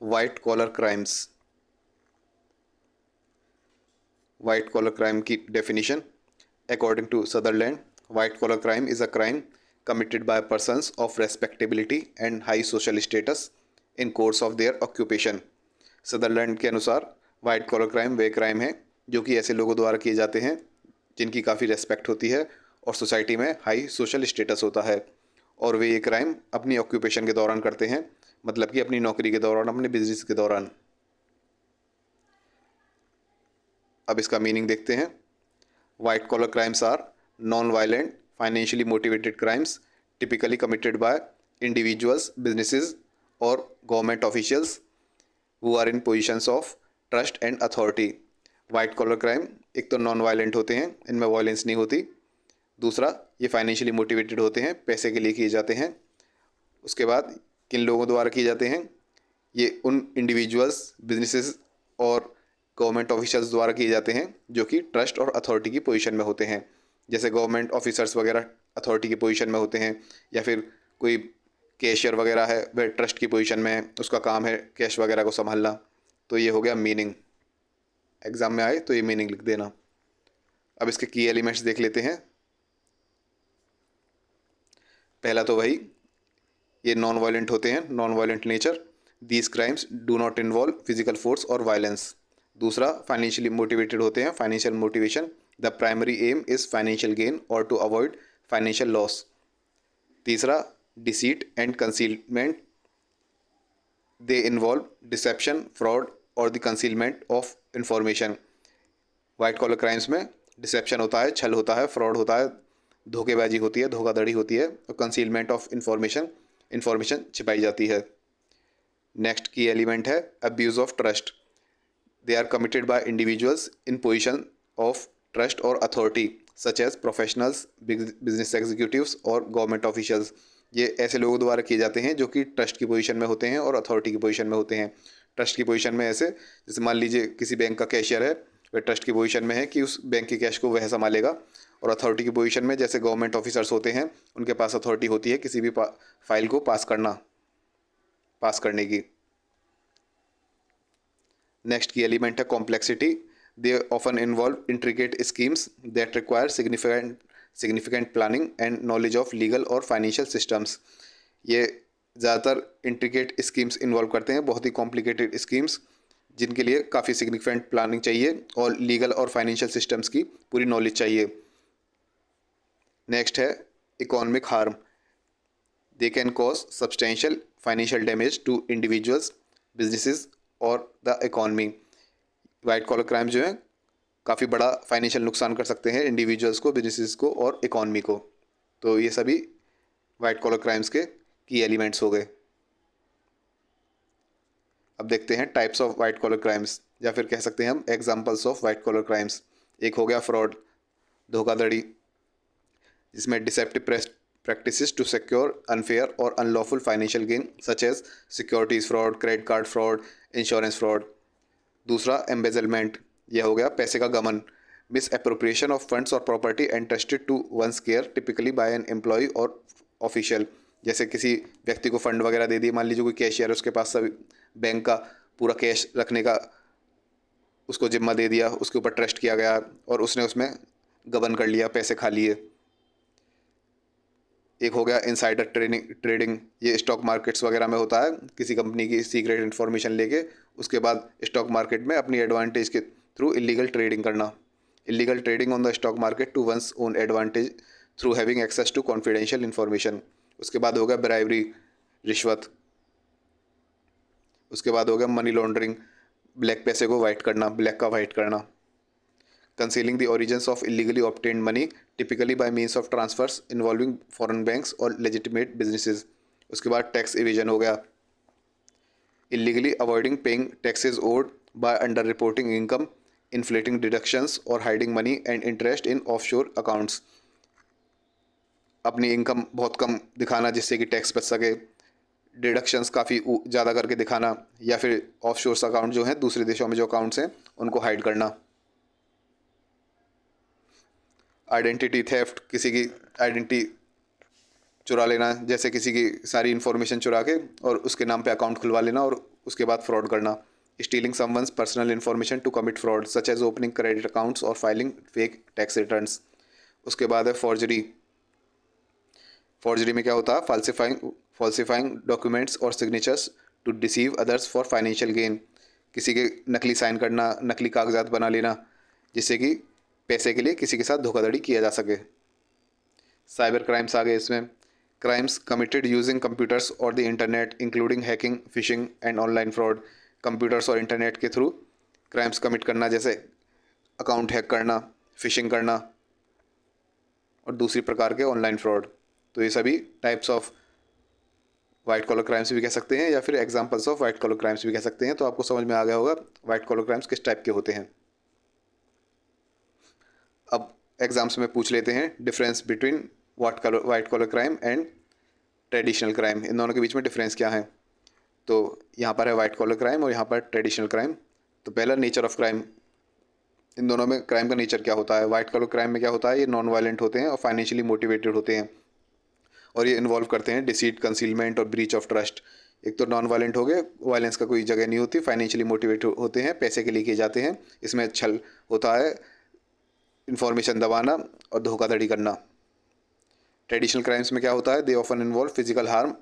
White collar crimes. White collar crime की definition, according to Sutherland, white collar crime is a crime committed by persons of respectability and high social status in course of their occupation। Sutherland के अनुसार white collar crime वे crime है जो कि ऐसे लोगों द्वारा किए जाते हैं जिनकी काफ़ी रेस्पेक्ट होती है और सोसाइटी में हाई सोशल स्टेटस होता है, और वे ये क्राइम अपनी ऑक्यूपेशन के दौरान करते हैं, मतलब कि अपनी नौकरी के दौरान, अपने बिजनेस के दौरान। अब इसका मीनिंग देखते हैं। White collar crimes are non violent financially motivated crimes typically committed by individuals, businesses or government officials who are in positions of trust and authority। White collar crime एक तो नॉन वायलेंट होते हैं, इनमें violence नहीं होती। दूसरा, ये financially motivated होते हैं, पैसे के लिए किए जाते हैं। उसके बाद किन लोगों द्वारा किए जाते हैं? ये उन इंडिविजुअल्स, बिजनेसेस और गवर्नमेंट ऑफिसर्स द्वारा किए जाते हैं जो कि ट्रस्ट और अथॉरिटी की पोजीशन में होते हैं। जैसे गवर्नमेंट ऑफिसर्स वगैरह अथॉरिटी की पोजीशन में होते हैं, या फिर कोई कैशियर वगैरह है वह ट्रस्ट की पोजीशन में है, उसका काम है कैश वगैरह को संभालना। तो ये हो गया मीनिंग। एग्ज़ाम में आए तो ये मीनिंग लिख देना। अब इसके की एलिमेंट्स देख लेते हैं। पहला तो वही, ये नॉन वायलेंट होते हैं, non violent nature. These crimes do not involve physical force और वायलेंस। दूसरा, फाइनेंशियली मोटिवेटेड होते हैं, financial motivation. The primary aim is financial gain और टू अवॉइड फाइनेंशियल लॉस। तीसरा, deceit and concealment, they involve deception, fraud और the concealment of information. White collar crimes में deception होता है, छल होता है, फ्रॉड होता है, धोखेबाजी होती है, धोखाधड़ी होती है, और कंसीलमेंट ऑफ इंफॉर्मेशन, इंफॉर्मेशन छिपाई जाती है। नेक्स्ट की एलिमेंट है abuse of trust. They are committed by individuals in position of trust और authority such as professionals, business executives और गवर्नमेंट ऑफिशियल्स। ये ऐसे लोगों द्वारा किए जाते हैं जो कि ट्रस्ट की पोजीशन में होते हैं और अथॉरिटी की पोजीशन में होते हैं। ट्रस्ट की पोजीशन में ऐसे, जैसे मान लीजिए किसी बैंक का कैशियर है, वह ट्रस्ट की पोजीशन में है कि उस बैंक के कैश को वह संभालेगा, और अथॉरिटी की पोजीशन में जैसे गवर्नमेंट ऑफिसर्स होते हैं, उनके पास अथॉरिटी होती है किसी भी फाइल को पास करने की। नेक्स्ट की एलिमेंट है complexity. They often involve intricate schemes that require significant planning and knowledge of legal और फाइनेंशियल सिस्टम्स। ये ज़्यादातर इंट्रिकेट स्कीम्स इन्वॉल्व करते हैं, बहुत ही कॉम्प्लिकेटेड स्कीम्स जिनके लिए काफ़ी सिग्निफिकेंट प्लानिंग चाहिए और लीगल और फाइनेंशियल सिस्टम्स की पूरी नॉलेज चाहिए। नेक्स्ट है economic harm. They can cause substantial financial damage to individuals, businesses और the economy. White collar crime जो है काफ़ी बड़ा फाइनेंशियल नुकसान कर सकते हैं इंडिविजुअल्स को, बिजनेसेस को और इकॉनमी को। तो ये सभी वाइट कॉलर क्राइम्स के की एलिमेंट्स हो गए। अब देखते हैं types of white collar crimes, या फिर कह सकते हैं हम examples of white collar crimes. एक हो गया फ्रॉड, धोखाधड़ी, जिसमें deceptive practices to secure unfair or unlawful financial gain such as securities fraud, credit card fraud, insurance fraud। दूसरा, embezzlement, यह हो गया पैसे का गमन, misappropriation of funds or property entrusted to one's care typically by an employee or official। जैसे किसी व्यक्ति को फंड वगैरह दे दिए, मान लीजिए कोई कैशियर है, उसके पास सभी बैंक का पूरा कैश रखने का उसको जिम्मा दे दिया, उसके ऊपर ट्रस्ट किया गया और उसने उसमें गबन कर लिया, पैसे खा लिए। एक हो गया इनसाइडर ट्रेडिंग, ये स्टॉक मार्केट्स वगैरह में होता है, किसी कंपनी की सीक्रेट इन्फॉर्मेशन लेके उसके बाद स्टॉक मार्केट में अपनी एडवांटेज के थ्रू इलीगल ट्रेडिंग करना। Illegal trading on the stock market to one's own advantage through having access to confidential information. उसके बाद हो गया ब्राइवरी, रिश्वत। उसके बाद हो गया मनी लॉन्ड्रिंग, ब्लैक पैसे को वाइट करना, ब्लैक का वाइट करना। concealing the origins of illegally obtained money typically by means of transfers involving foreign banks or legitimate businesses। उसके बाद टैक्स इवेजन हो गया, illegally avoiding paying taxes owed by under reporting income, inflating deductions or hiding money and interest in offshore accounts। अपनी income बहुत कम दिखाना जिससे कि tax बच सके, डिडक्शंस काफ़ी ज़्यादा करके दिखाना, या फिर ऑफशोर्स अकाउंट जो हैं, दूसरे देशों में जो अकाउंट्स हैं उनको हाइड करना। आइडेंटिटी थेफ्ट, किसी की आइडेंटिटी चुरा लेना, जैसे किसी की सारी इन्फॉर्मेशन चुरा के और उसके नाम पे अकाउंट खुलवा लेना और उसके बाद फ्रॉड करना, stealing someone's personal information to commit fraud such as opening credit accounts और फाइलिंग फेक टैक्स रिटर्न्स। उसके बाद है फॉर्जरी। फॉर्जरी में क्या होता है? फॉल्सिफाइंग डॉक्यूमेंट्स और signatures to deceive others for financial gain, किसी के नकली साइन करना, नकली कागजात बना लेना जिससे कि पैसे के लिए किसी के साथ धोखाधड़ी किया जा सके। साइबर क्राइम्स आ गए इसमें। क्राइम्स कमिटेड यूजिंग कंप्यूटर्स और the internet including hacking, fishing and online fraud. Computers और इंटरनेट के थ्रू क्राइम्स कमिट करना, जैसे अकाउंट हैक करना, फिशिंग करना और दूसरी प्रकार के ऑनलाइन फ्रॉड। तो ये सभी types of white collar crimes भी कह सकते हैं या फिर examples of white collar crimes भी कह सकते हैं। तो आपको समझ में आ गया होगा वाइट कॉलर क्राइम्स किस टाइप के होते हैं। अब एग्जाम्स में पूछ लेते हैं difference between white collar crime and traditional crime, इन दोनों के बीच में डिफरेंस क्या है। तो यहाँ पर है वाइट कॉलर क्राइम और यहाँ पर ट्रेडिशनल क्राइम। तो पहला नेचर ऑफ क्राइम, इन दोनों में क्राइम का नेचर क्या होता है। वाइट कॉलर क्राइम में क्या होता है, ये नॉन वायलेंट होते हैं और फाइनेंशियली मोटिवेटेड होते हैं और ये इन्वॉल्व करते हैं डिसीट, कंसीलमेंट और ब्रीच ऑफ ट्रस्ट। एक तो नॉन वायलेंट हो गए, वायलेंस का कोई जगह नहीं होती, फाइनेंशियली मोटिवेट होते हैं, पैसे के लिए किए जाते हैं। इसमें छल होता है, इन्फॉर्मेशन दबाना और धोखाधड़ी करना। ट्रेडिशनल क्राइम्स में क्या होता है, they often involve physical harm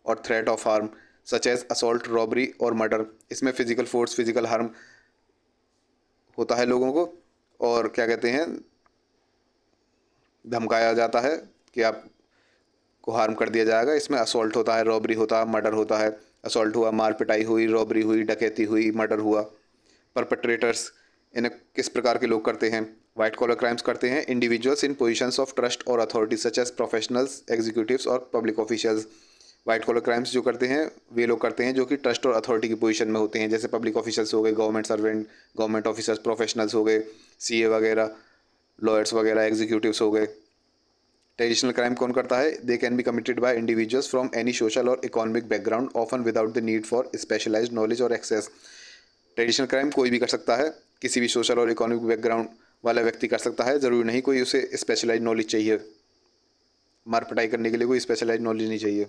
और threat of harm such as assault, robbery और मर्डर। इसमें फिजिकल फोर्स, फिजिकल हार्म होता है लोगों को और क्या कहते हैं, धमकाया जाता है कि आप को हार्म कर दिया जाएगा। इसमें असॉल्ट होता है, रॉबरी होता है, मर्डर होता है। असॉल्ट हुआ, मार पिटाई हुई, रॉबरी हुई, डकैती हुई, मर्डर हुआ। परपेट्रेटर्स, इन्हें किस प्रकार के लोग करते हैं, वाइट कॉलर क्राइम्स करते हैं individuals in positions of trust और authority such as professionals, executives और public officials. White collar crimes जो करते हैं वे लोग करते हैं जो कि ट्रस्ट और अथॉरिटी की पोजीशन में होते हैं, जैसे पब्लिक ऑफिशियल्स हो गए, government servant, government officers, professionals हो गए, सीए वगैरह, लॉयर्स वगैरह, एग्जीक्यूटिव्स हो गए। ट्रेडिशनल क्राइम कौन करता है, they can be committed by individuals from any social और economic background often without the need for specialised knowledge और एक्सेस। ट्रेडिशनल क्राइम कोई भी कर सकता है, किसी भी सोशल और इकोनॉमिक बैकग्राउंड वाला व्यक्ति कर सकता है, ज़रूरी नहीं कोई उसे स्पेशलाइज नॉलेज चाहिए, मार पिटाई करने के लिए कोई स्पेशलाइज नॉलेज नहीं चाहिए।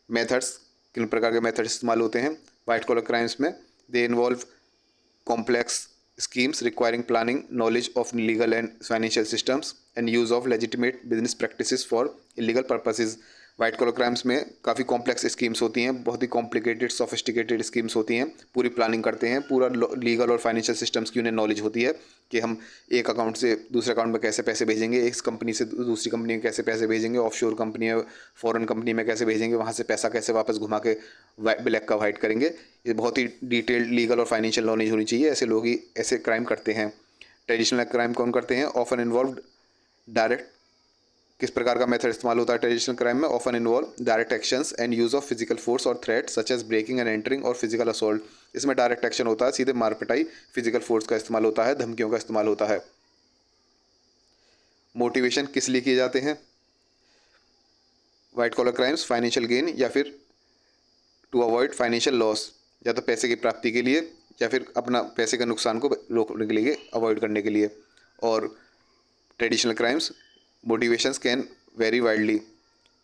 मेथड्स, किन प्रकार के मेथड्स इस्तेमाल होते हैं वाइट कॉलर क्राइम्स में, they involve complex schemes requiring planning, knowledge of legal and financial systems and use of legitimate business practices for illegal purposes। White collar crimes में काफ़ी कॉम्प्लेक्स स्कीम्स होती हैं, बहुत ही कॉम्प्लिकेटेड सोफिस्टिकेटेड स्कीम्स होती हैं, पूरी planning करते हैं, पूरा लीगल और फाइनेंशियल सिस्टम्स की उन्हें नॉलेज होती है कि हम एक अकाउंट से दूसरे अकाउंट में कैसे पैसे भेजेंगे, एक कंपनी से दूसरी कंपनी में कैसे पैसे भेजेंगे, ऑफशोर कंपनी है फॉरेन कंपनी में कैसे भेजेंगे, वहाँ से पैसा कैसे वापस घुमा के ब्लैक का वाइट करेंगे। ये बहुत ही डिटेल्ड लीगल और फाइनेंशियल नॉलेज होनी चाहिए, ऐसे लोग ही ऐसे क्राइम करते हैं। ट्रेडिशनल क्राइम कौन करते हैं, ऑफन इन्वॉल्व डायरेक्ट, किस प्रकार का मेथड इस्तेमाल होता है ट्रेडिशनल क्राइम में, often involve direct actions and use of physical force और threat such as breaking and entering और फिजिकल असॉल्ट। इसमें डायरेक्ट एक्शन होता है, सीधे मार पिटाई, फिजिकल फोर्स का इस्तेमाल होता है, धमकियों का इस्तेमाल होता है। मोटिवेशन किस लिए किए जाते हैं white collar crimes, financial gain या फिर टू अवॉइड फाइनेंशियल लॉस, या तो पैसे की प्राप्ति के लिए या फिर अपना पैसे के नुकसान को रोकने के लिए, अवॉइड करने के लिए। और traditional crimes motivations can very widely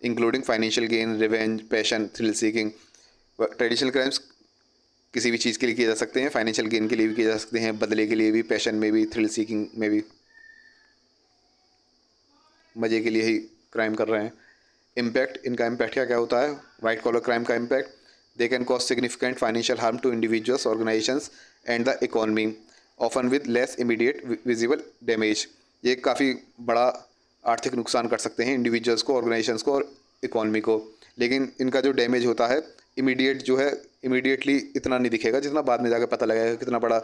including financial gain, revenge, passion, thrill seeking. Traditional crimes किसी भी चीज़ के लिए किए जा सकते हैं, फाइनेंशियल गेन के लिए भी किए जा सकते हैं, बदले के लिए भी, पैशन में भी, थ्रिल सीकिंग में भी, मज़े के लिए ही क्राइम कर रहे हैं। इम्पैक्ट, इनका इम्पैक्ट क्या क्या होता है वाइट कॉलर क्राइम का impact, they can cause significant financial harm to individuals, organisations and the economy often with less immediate visible damage. ये काफ़ी बड़ा आर्थिक नुकसान कर सकते हैं इंडिविजुअल्स को, ऑर्गेनाइजेशंस को और इकोनॉमी को, लेकिन इनका जो डैमेज होता है इमीडिएट जो है, इमीडिएटली इतना नहीं दिखेगा जितना बाद में जाकर पता लगेगा कितना बड़ा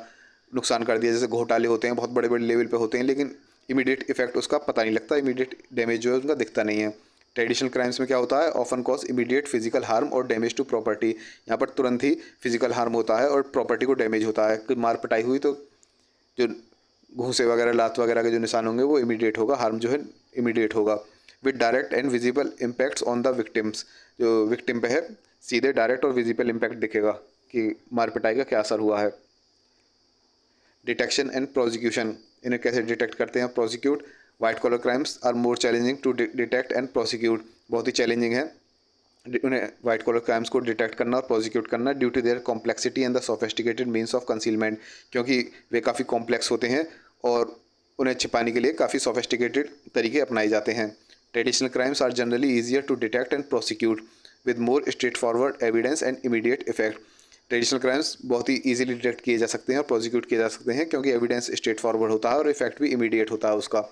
नुकसान कर दिया। जैसे घोटाले होते हैं बहुत बड़े बड़े लेवल पे होते हैं, लेकिन इमीडिएट इफेक्ट उसका पता नहीं लगता, इमीडिएट डैमेज जो है उनका दिखता नहीं है। ट्रेडिशनल क्राइम्स में क्या होता है, often cause immediate physical harm और डैमेज टू प्रॉपर्टी। यहाँ पर तुरंत ही फिजिकल हार्म होता है और प्रॉपर्टी को डैमेज होता है। मार पिटाई हुई तो जो घूंसे वगैरह, लात वगैरह के जो निशान होंगे वो इमीडिएट होगा, हार्म जो है इमीडिएट होगा। With direct and visible impacts on the victims, जो विक्टिम पे है सीधे डायरेक्ट और विजिबल इम्पैक्ट दिखेगा कि मार पिटाई का क्या असर हुआ है। डिटेक्शन एंड प्रोसिक्यूशन, इन्हें कैसे डिटेक्ट करते हैं, prosecute. White collar crimes are more challenging to detect and prosecute, बहुत ही चैलेंजिंग है उन्हें वाइट कॉलर क्राइम्स को डिटेक्ट करना और प्रोसिक्यूट करना due to their complexity and the sophisticated means of concealment, क्योंकि वे काफ़ी कॉम्प्लेक्स होते हैं और उन्हें छिपाने के लिए काफ़ी सोफिस्टिकेटेड तरीके अपनाए जाते हैं। Traditional crimes are generally easier to detect and prosecute with more straight forward evidence and immediate effect. Traditional crimes बहुत ही ईजिली डिटेक्ट किए जा सकते हैं और प्रोसिक्यूट किए जा सकते हैं क्योंकि एविडेंस स्ट्रेट फॉरवर्ड होता है और इफेक्ट भी इमीडिएट होता है उसका।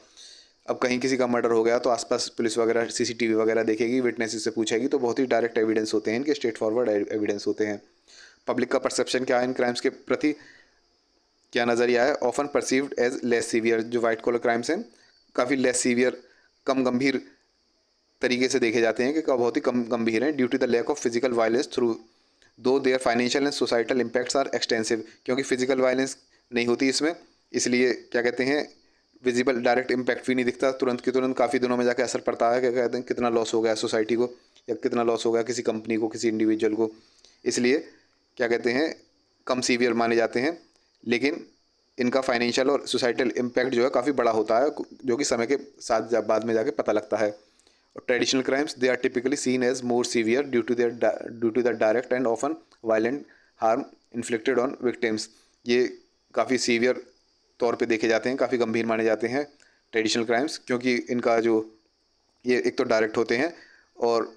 अब कहीं किसी का मर्डर हो गया तो आसपास पुलिस वगैरह सीसीटीवी वगैरह देखेगी, विटनेसेस से पूछेगी, तो बहुत ही डायरेक्ट एविडेंस होते हैं, इनके स्ट्रेट फॉरवर्ड एविडेंस होते हैं। पब्लिक का परसेप्शन क्या है इन क्राइम्स के प्रति, क्या नज़रिया है? Often perceived as less severe. जो वाइट कॉलर क्राइम्स हैं काफ़ी लेस सीवियर, कम गंभीर तरीके से देखे जाते हैं कि बहुत ही कम गंभीर हैं due to the lack of physical violence through though their financial and societal impacts are extensive. क्योंकि फिजिकल वायलेंस नहीं होती इसमें, इसलिए क्या कहते हैं, विजिबल डायरेक्ट इम्पैक्ट भी नहीं दिखता तुरंत के तुरंत, काफ़ी दिनों में जाके असर पड़ता है, क्या कहते हैं, कितना लॉस हो गया सोसाइटी को या कितना लॉस हो गया किसी कंपनी को, किसी इंडिविजुअल को। इसलिए क्या कहते हैं, कम सीवियर माने जाते हैं, लेकिन इनका फाइनेंशियल और सोसाइटल इम्पैक्ट जो है काफ़ी बड़ा होता है, जो कि समय के साथ बाद में जाके पता लगता है। और traditional crimes they are typically seen as more severe due to the direct and often violent harm inflicted on victims. ये काफ़ी सीवियर तौर पे देखे जाते हैं, काफ़ी गंभीर माने जाते हैं ट्रेडिशनल क्राइम्स, क्योंकि इनका जो ये एक तो डायरेक्ट होते हैं और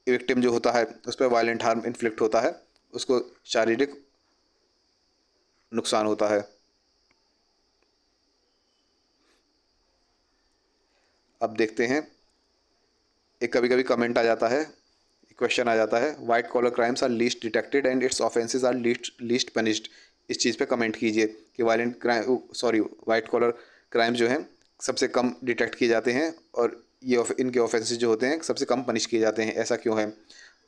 विक्टिम जो होता है उस पर वायलेंट हार्म इन्फ्लिक्ट होता है, उसको शारीरिक नुकसान होता है। अब देखते हैं, एक कभी कभी कमेंट आ जाता है, क्वेश्चन आ जाता है, white collar crimes are least detected and its offences are least punished. इस चीज़ पे कमेंट कीजिए कि वाइट कॉलर क्राइम्स जो हैं सबसे कम डिटेक्ट किए जाते हैं और ये इनके ऑफेंसेस जो होते हैं सबसे कम पनिश किए जाते हैं, ऐसा क्यों है?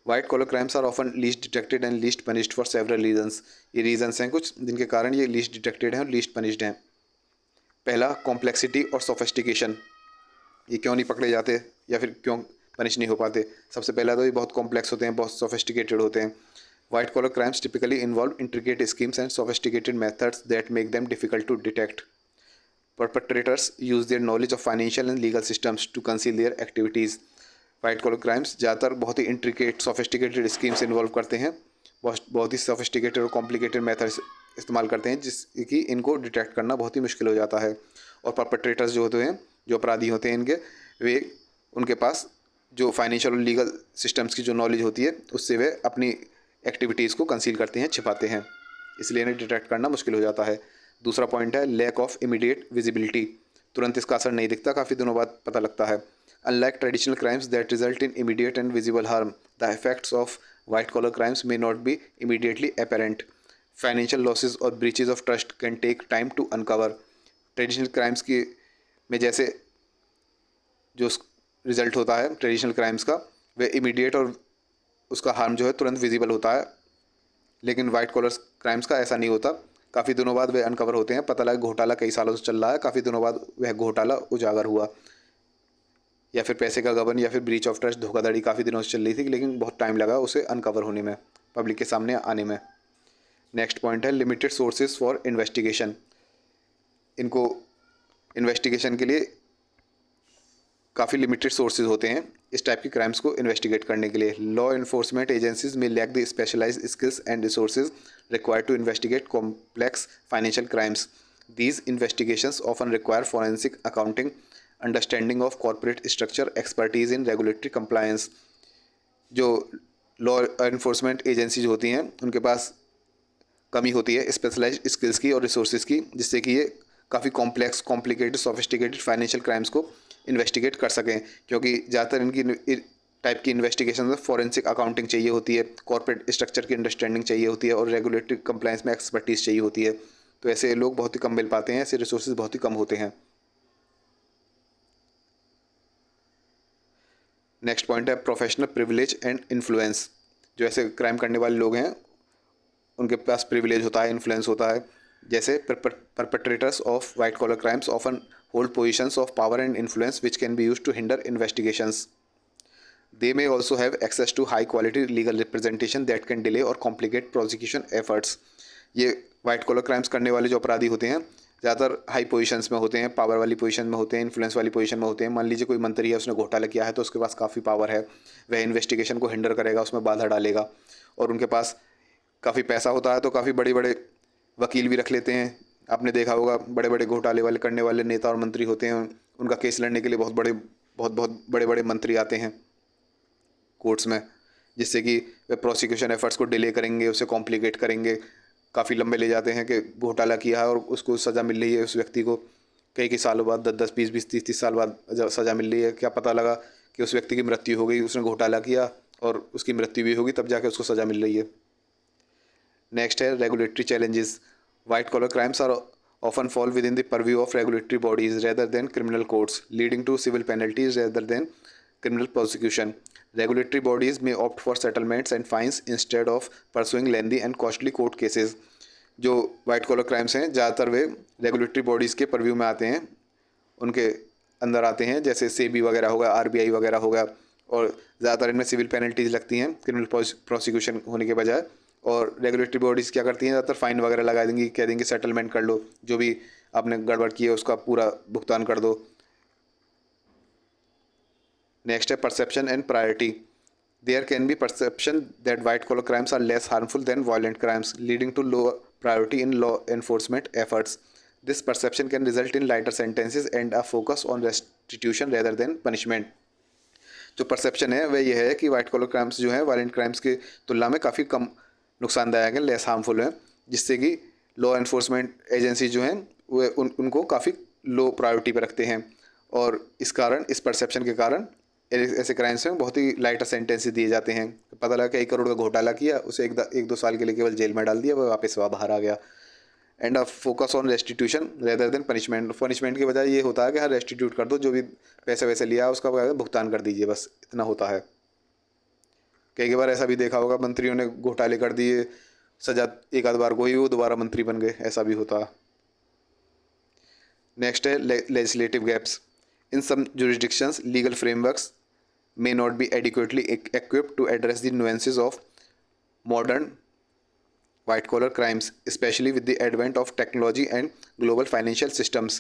White collar crimes are often least detected and least punished for several reasons. ये रीजंस हैं कुछ जिनके कारण ये लीस्ट डिटेक्टेड हैं और लीस्ट पनिश्ड हैं। पहला, कॉम्प्लेक्सिटी और सोफिस्टिकेशन। ये क्यों नहीं पकड़े जाते या फिर क्यों पनिश नहीं हो पाते? सबसे पहला तो ये बहुत कॉम्प्लेक्स होते हैं, बहुत सोफिस्टिकेटेड होते हैं। White collar crimes typically involve intricate schemes and sophisticated methods that make them difficult to detect. Perpetrators use their knowledge of financial and legal systems to conceal their activities. White collar crimes ज़्यादातर बहुत ही intricate sophisticated schemes involve करते हैं, बहुत ही sophisticated और complicated methods इस्तेमाल करते हैं जिसकी इनको डिटेक्ट करना बहुत ही मुश्किल हो जाता है। और परपेट्रेटर्स जो होते हैं, जो अपराधी होते हैं इनके, वे उनके पास जो फाइनेंशियल और लीगल सिस्टम्स की जो नॉलेज होती है उससे वे अपनी एक्टिविटीज़ को कंसील करते हैं, छिपाते हैं, इसलिए इन्हें डिटेक्ट करना मुश्किल हो जाता है। दूसरा पॉइंट है लैक ऑफ इमीडिएट विजिबिलिटी। तुरंत इसका असर नहीं दिखता, काफ़ी दिनों बाद पता लगता है। Unlike traditional crimes that result in immediate and visible harm, the effects of white collar crimes may not be immediately apparent. Financial losses और breaches of trust can take time to uncover. Traditional crimes की में जैसे जो result होता है traditional crimes का, वह immediate और उसका हार्म जो है तुरंत विजिबल होता है, लेकिन वाइट कॉलर क्राइम्स का ऐसा नहीं होता। काफ़ी दिनों बाद वे अनकवर होते हैं, पता लगा घोटाला कई सालों से चल रहा है, काफ़ी दिनों बाद वह घोटाला उजागर हुआ, या फिर पैसे का गबन या फिर ब्रीच ऑफ ट्रस्ट, धोखाधड़ी काफ़ी दिनों से चल रही थी, लेकिन बहुत टाइम लगा उसे अनकवर होने में, पब्लिक के सामने आने में। नेक्स्ट पॉइंट है लिमिटेड सोर्सेज फॉर इन्वेस्टिगेशन। इनको इन्वेस्टिगेशन के लिए काफ़ी लिमिटेड सोर्सेज होते हैं इस टाइप की क्राइम्स को इन्वेस्टिगेट करने के लिए। Law enforcement agencies may lack the specialised skills and resources required to investigate complex financial crimes. These investigations often require forensic accounting, understanding of corporate structure, expertise in regulatory compliance. जो law enforcement agencies होती हैं उनके पास कमी होती है specialised skills की और resources की, जिससे कि ये काफ़ी complex, complicated, sophisticated financial crimes को इन्वेस्टिगेट कर सकें, क्योंकि ज़्यादातर इनकी टाइप की इन्वेस्टिगेशन में फॉरेंसिक अकाउंटिंग चाहिए होती है, कॉर्पोरेट स्ट्रक्चर की अंडरस्टैंडिंग चाहिए होती है और रेगुलेटरी कंप्लायंस में एक्सपर्टीज चाहिए होती है। तो ऐसे लोग बहुत ही कम मिल पाते हैं, ऐसे रिसोर्सेज बहुत ही कम होते हैं। नेक्स्ट पॉइंट है प्रोफेशनल प्रिविलेज एंड इन्फ्लुएंस। जो ऐसे क्राइम करने वाले लोग हैं उनके पास प्रिविलेज होता है, इन्फ्लुएंस होता है। जैसे perpetrators of white collar crimes often hold positions of power and influence which can be used to hinder investigations. They may also have access to high quality legal representation that can delay or complicate prosecution efforts. ये white collar crimes करने वाले जो अपराधी होते हैं ज़्यादातर high positions में होते हैं, पावर वाली पोजीशन में होते हैं, इन्फ्लुएंस वाली पोजीशन में होते हैं। मान लीजिए कोई मंत्री है, उसने घोटाला किया है तो उसके पास काफ़ी पावर है, वह इन्वेस्टिगेशन को हिंडर करेगा, उसमें बाधा डालेगा। और उनके पास काफ़ी पैसा होता है तो काफ़ी बड़े बड़े वकील भी रख लेते हैं। आपने देखा होगा बड़े बड़े घोटाले वाले करने वाले नेता और मंत्री होते हैं, उनका केस लड़ने के लिए बहुत बड़े बड़े मंत्री आते हैं कोर्ट्स में, जिससे कि वे प्रोसिक्यूशन एफर्ट्स को डिले करेंगे, उसे कॉम्प्लिकेट करेंगे, काफ़ी लंबे ले जाते हैं कि घोटाला किया है और उसको सज़ा मिल रही है उस व्यक्ति को कई सालों बाद, 10 20 20 30 30 साल बाद सज़ा मिल रही है। क्या पता लगा कि उस व्यक्ति की मृत्यु हो गई, उसने घोटाला किया और उसकी मृत्यु भी होगी, तब जाके उसको सज़ा मिल रही है। नेक्स्ट है regulatory challenges. White collar crimes are often fall within the purview of regulatory bodies rather than criminal courts, leading to civil penalties rather than criminal prosecution. Regulatory bodies may opt for settlements and fines instead of pursuing lengthy and costly court cases. जो white collar crimes हैं ज़्यादातर वे regulatory bodies के purview में आते हैं, उनके अंदर आते हैं, जैसे सेबी वगैरह हो गया, आरबीआई वगैरह हो गया, और ज़्यादातर इनमें सिविल पेनल्टीज़ लगती हैं क्रिमिनल प्रोसिक्यूशन होने के बजाय। और रेगुलेटरी बॉडीज़ क्या करती हैं, ज़्यादातर फ़ाइन वगैरह लगा देंगी, कह देंगे सेटलमेंट कर लो, जो भी आपने गड़बड़ की है उसका पूरा भुगतान कर दो। नेक्स्ट है perception and priority. There can be perception that white collar crimes are less harmful than violent crimes, leading to low priority in law enforcement efforts. This perception can result in lighter sentences and a focus on restitution rather than punishment. जो perception है वह यह है कि white collar crimes जो है violent crimes की तुलना में काफ़ी कम नुकसानदायक है, लेस हार्मफुल है, जिससे कि लॉ एनफोर्समेंट एजेंसी जो हैं वे उनको काफ़ी लो प्रायोरिटी पर रखते हैं। और इस कारण, इस परसेप्शन के कारण ऐसे क्राइम्स में बहुत ही लाइटर सेंटेंसेस दिए जाते हैं। पता लगा कि 1 करोड़ का घोटाला किया, उसे 1-2 साल के लिए केवल जेल में डाल दिया, वह वापस बाहर आ गया। And a focus on restitution rather than punishment. Punishment की बजाय ये होता है कि हाँ रेस्टिट्यूट कर दो, जो भी पैसे वैसे लिया उसका भुगतान कर दीजिए, बस इतना होता है। कई बार ऐसा भी देखा होगा, मंत्रियों ने घोटाले कर दिए, सजा एक आध बार को ही वो दोबारा मंत्री बन गए, ऐसा भी होता है। नेक्स्ट है legislative gaps. In some jurisdictions legal frameworks may not be adequately equipped to address the nuances of modern white collar crimes, especially with the advent of technology and global financial systems.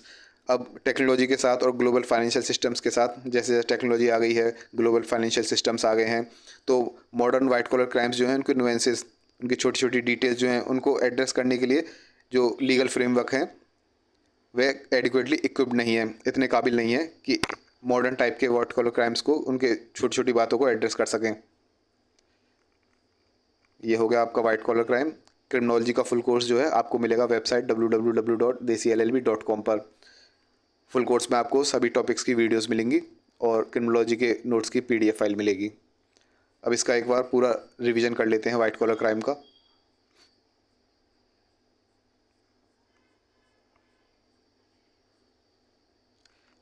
अब technology के साथ और global financial systems के साथ, जैसे जैसे technology आ गई है, ग्लोबल फाइनेंशियल सिस्टम्स आ गए हैं, तो मॉडर्न वाइट कॉलर क्राइम्स जो हैं उनके नुएंसेस, उनकी छोटी छोटी डिटेल्स जो हैं उनको एड्रेस करने के लिए जो लीगल फ्रेमवर्क हैं वे एडिक्वेटली इक्विप्ड नहीं है, इतने काबिल नहीं है कि मॉडर्न टाइप के वाइट कॉलर क्राइम्स को, उनके छोटी छोटी बातों को एड्रेस कर सकें। ये हो गया आपका वाइट कॉलर क्राइम। क्रिमिनोलॉजी का फुल कोर्स जो है आपको मिलेगा वेबसाइट www.desillb.com पर। फुल कोर्स में आपको सभी टॉपिक्स की वीडियोस मिलेंगी और क्रिमिनोलॉजी के नोट्स की PDF फाइल मिलेगी। अब इसका एक बार पूरा रिवीजन कर लेते हैं वाइट कॉलर क्राइम का।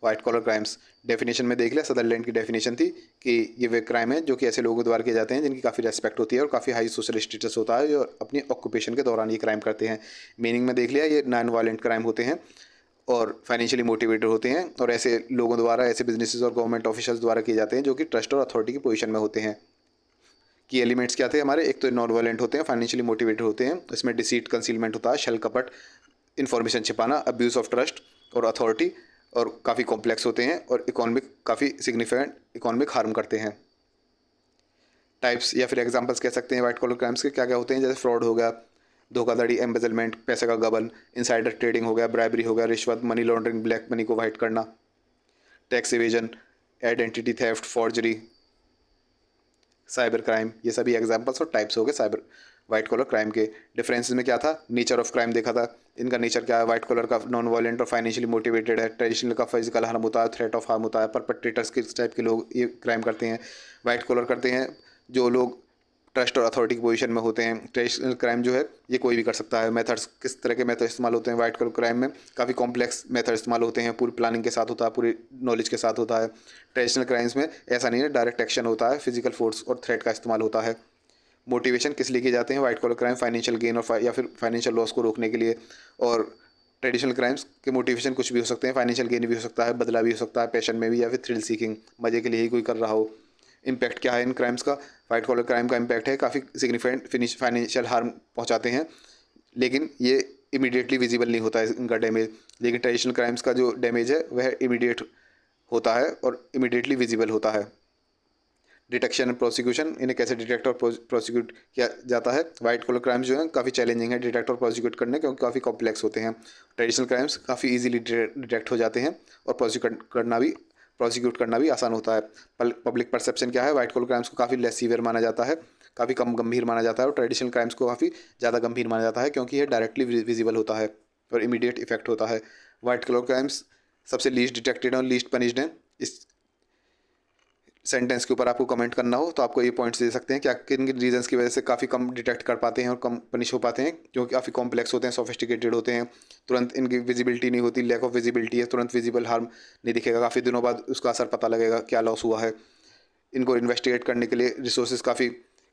वाइट कॉलर क्राइम्स डेफिनेशन में देख लिया, सदरलैंड की डेफिनेशन थी कि ये वे क्राइम है जो कि ऐसे लोगों द्वारा किए जाते हैं जिनकी काफ़ी रेस्पेक्ट होती है और काफ़ी हाई सोशल स्टेटस होता है, जो अपनी ऑक्यूपेशन के दौरान ये क्राइम करते हैं। मीनिंग में देख लिया, ये नॉन वायलेंट क्राइम होते हैं और फाइनेंशियली मोटिवेटेड होते हैं, और ऐसे लोगों द्वारा, ऐसे बिजनेसेस और गवर्नमेंट ऑफिशियल्स द्वारा किए जाते हैं जो कि ट्रस्ट और अथॉरिटी की पोजीशन में होते हैं। की एलिमेंट्स क्या थे हमारे, एक तो नॉन वायलेंट होते हैं, फाइनेंशियली मोटिवेटेड होते हैं, इसमें डिसीट, कंसीलमेंट होता है, छल कपट, इन्फॉर्मेशन छिपाना, अब्यूज़ ऑफ ट्रस्ट और अथॉरिटी, और काफ़ी कॉम्प्लेक्स होते हैं और इकोनॉमिक, काफ़ी सिग्निफिकेंट इकोनॉमिक हार्म करते हैं। टाइप्स या फिर एग्जांपल्स कह सकते हैं वाइट कॉलर क्राइम्स के क्या क्या होते हैं, जैसे फ्रॉड हो गया, धोखाधड़ी, एम्बेजलमेंट, पैसे का गबन, इनसाइडर ट्रेडिंग हो गया, ब्राइबरी हो गया, रिश्वत, मनी लॉन्ड्रिंग, ब्लैक मनी को वाइट करना, tax evasion, identity theft, forgery, cyber crime. ये सभी एग्जांपल्स और टाइप्स हो गए साइबर वाइट कॉलर क्राइम के। डिफरेंसेस में क्या था, नेचर ऑफ क्राइम देखा था, इनका नेचर क्या है, वाइट कॉलर का नॉन वायलेंट और फाइनेंशियली मोटिवेटेड है, ट्रेडिशनल का फिजिकल हार्म होता है, थ्रेट ऑफ हार्म होता है, परपेट्रेटर्स किस टाइप के लोग ये क्राइम करते हैं, वाइट कॉलर करते हैं जो लोग ट्रस्ट और अथॉरिटी की पोजीशन में होते हैं। ट्रेडिशनल क्राइम जो है ये कोई भी कर सकता है। मेथड्स, किस तरह के मेथड इस्तेमाल होते हैं वाइट कॉलर क्राइम में, काफ़ी कॉम्प्लेक्स मेथड इस्तेमाल होते हैं, पूरी प्लानिंग के साथ होता है, पूरी नॉलेज के साथ होता है। ट्रेडिशनल क्राइम्स में ऐसा नहीं है, डायरेक्ट एक्शन होता है, फिजिकल फोर्स और थ्रेट का इस्तेमाल होता है। मोटिवेशन किस लिए किए जाते हैं white collar crime, financial gain और या फिर फाइनेंशियल लॉस को रोकने के लिए। और ट्रेडिशनल क्राइम्स के मोटिवेशन कुछ भी हो सकते हैं, फाइनेंशियल गेन भी हो सकता है, बदला भी हो सकता है, पैशन में भी, या फिर थ्रिल सीकिंग, मजे के लिए ही कोई कर रहा हो। इम्पैक्ट क्या है इन क्राइम्स का, वाइट कॉलर क्राइम का इम्पैक्ट है काफ़ी सिग्निफिकेंट फाइनेंशियल हार्म पहुंचाते हैं, लेकिन ये इमीडिएटली विजिबल नहीं होता है इनका डैमेज, लेकिन ट्रेडिशनल क्राइम्स का जो डैमेज है वह इमीडिएट होता है और इमीडिएटली विजिबल होता है। डिटेक्शन एंड प्रोसिक्यूशन, इन्हें कैसे डिटेक्ट और प्रोसिक्यूट किया जाता है। वाइट कॉलर क्राइम्स जो हैं काफ़ी चैलेंजिंग है डिटेक्ट और प्रोसिक्यूट करने, क्योंकि काफ़ी कॉम्प्लेक्स होते हैं। ट्रेडिशनल क्राइम्स काफ़ी इजीली डिटेक्ट हो जाते हैं और प्रोसिक्यूट करना भी आसान होता है। पब्लिक परसेप्शन क्या है, वाइट कॉलर क्राइम्स को काफ़ी लेस सीवियर माना जाता है, काफ़ी कम गंभीर माना जाता है, और ट्रेडिशनल क्राइम्स को काफ़ी ज़्यादा गंभीर माना जाता है, क्योंकि यह डायरेक्टली विजिबल होता है और इमीडिएट इफेक्ट होता है। वाइट कॉलर क्राइम्स सबसे लीस्ट डिटेक्टेड और लीस्ट पनिश्ड हैं। इस सेंटेंस के ऊपर आपको कमेंट करना हो तो आपको ये पॉइंट्स दे सकते हैं कि किन किन रीजंस की वजह से काफ़ी कम डिटेक्ट कर पाते हैं और कम पनिश हो पाते हैं, क्योंकि काफ़ी कॉम्प्लेक्स होते हैं, सोफिस्टिकेटेड होते हैं, तुरंत इनकी विजिबिलिटी नहीं होती, लैक ऑफ विजिबिलिटी है, तुरंत विजिबल हार्म नहीं दिखेगा, काफ़ी दिनों बाद उसका असर पता लगेगा क्या लॉस हुआ है। इनको इन्वेस्टिगेट करने के लिए रिसोर्सेज काफ़ी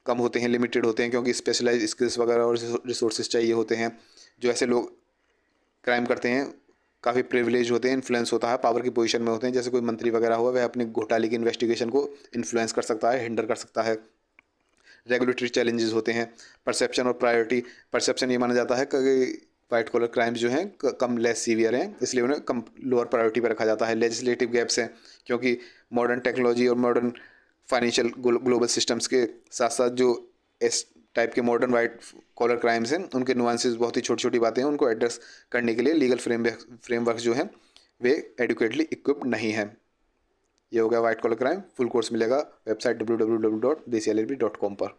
कम होते हैं, लिमिटेड होते हैं, क्योंकि स्पेशलाइज स्किल्स वगैरह और रिसोर्सेज चाहिए होते हैं। जो ऐसे लोग क्राइम करते हैं काफ़ी प्रिविलेज होते हैं, इन्फ्लुएंस होता है, पावर की पोजीशन में होते हैं, जैसे कोई मंत्री वगैरह हुआ वह अपने घोटाले की इन्वेस्टिगेशन को इन्फ्लुएंस कर सकता है, हिंडर कर सकता है। रेगुलेटरी चैलेंजेस होते हैं, परसेप्शन और प्रायोरिटी। परसेप्शन ये माना जाता है कि वाइट कॉलर क्राइम्स जो हैं कम लेस सीवियर हैं, इसलिए उन्हें कम लोअर प्रायोरिटी पर रखा जाता है। लेजिस्लेटिव गैप्स हैं, क्योंकि मॉडर्न टेक्नोलॉजी और मॉडर्न फाइनेंशियल ग्लोबल सिस्टम्स के साथ साथ जो इस टाइप के मॉडर्न वाइट कॉलर क्राइम्स हैं उनके नुआंसेस बहुत ही छोटी छोटी बातें हैं, उनको एड्रेस करने के लिए लीगल फ्रेमवर्क जो हैं वे एडुकेटली इक्विप्ड नहीं हैं। ये हो गया white collar crime. Full course मिलेगा वेबसाइट www.dcllb.com पर।